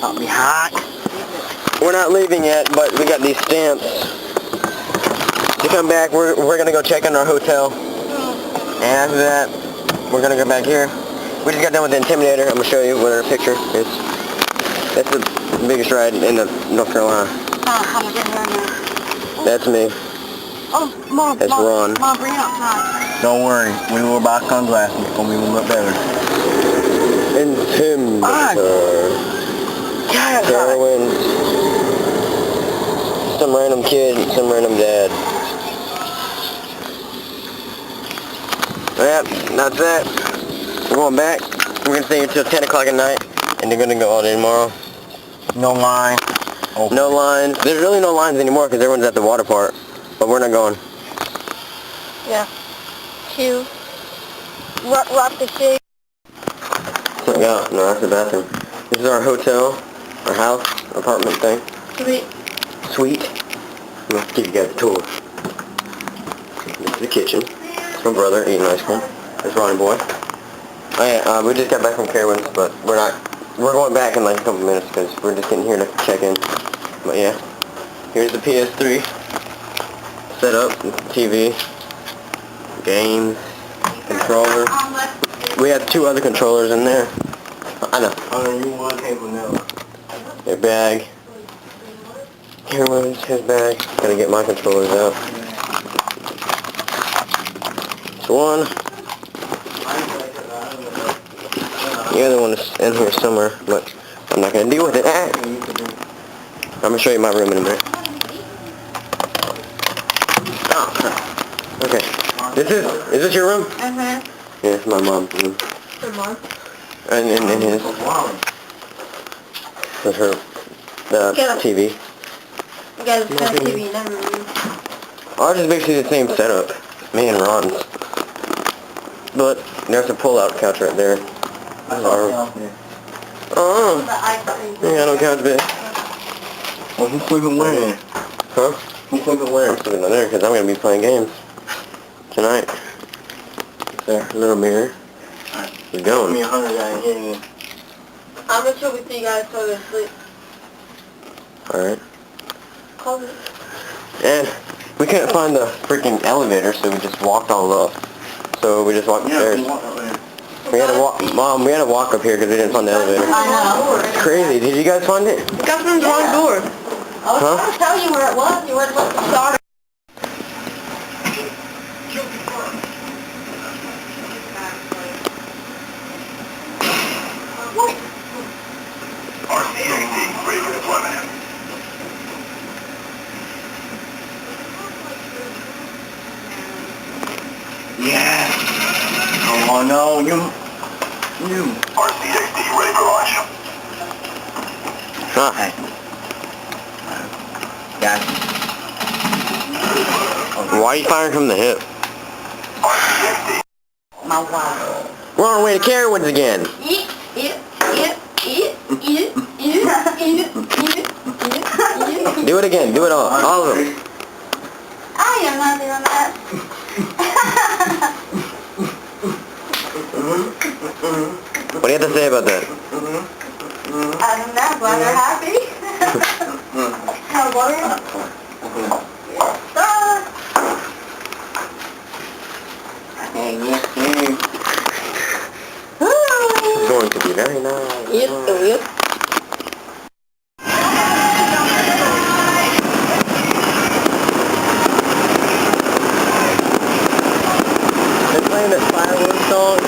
I'll be hot. We're not leaving yet, but we got these stamps. To come back, we're gonna go check in our hotel. And after that, we're gonna go back here. We just got done with the Intimidator. I'm gonna show you what our picture is. That's the biggest ride in North Carolina. How am I getting around now? That's me. Oh, Mom. That's Ron. Mom, bring it outside. Don't worry, we will buy sunglasses. It's gonna be a little bit better. Intimidator. Carowinds. Some random kid, some random dad. Yep, that's it. We're going back. We're going to stay here until 10 o'clock at night, and they're going to go all day tomorrow. No line. Okay. No lines. There's really no lines anymore because everyone's at the water park, but we're not going. Yeah. Two. Rock the shade. Yeah, no, that's the bathroom. This is our hotel, our house, apartment thing. Sweet. I'm going to give you guys a tour. This is the kitchen. It's my brother eating ice cream. It's Ronnie boy. Oh yeah, we just got back from Carowinds, but we're going back in like a couple minutes because we're just getting here to check in. But yeah, here's the PS3 set up, TV, games, controller. We have 2 other controllers in there. I know. Oh, you want table now. Their bag. Carowinds, his bag. Gotta get my controllers out. One. The other one is in here somewhere, but I'm not going to deal with it. I'm going to show you my room in a minute. Oh, okay. Is this your room? Uh-huh. Yeah, it's my mom's room. Your mom? And his. With her TV. You guys have TV in every room. Ours is basically the same setup. Me and Ron's. But there's a pull-out couch right there. Oh, you got no couch bed. Well, who's sleeping where? Huh? Who's sleeping where? I'm sleeping on there because I'm going to be playing games tonight. There, little mirror. We're going. Me 100 guys here. I'm going to chill with you guys so they sleep. Alright. Call me. And we couldn't find the freaking elevator, so we just walked all up. So we just walked upstairs. We had to walk, Mom, we had to walk up here because we didn't find the elevator. I know. It's crazy. Did you guys find it? You got from the wrong door. I was trying to tell you where it was. You weren't supposed to start. Yeah. Oh no, you. RCXD ready for launch. Huh. Hey. Guys. Why are you firing from the hip? RCXD. My wife. We're on our way to Carowinds again. Do it again. Do it all of them. I am not doing that. What do you have to say about that? I don't know, but they're happy. How about it? It's going to be very nice. Yep. They're playing this fireworks song.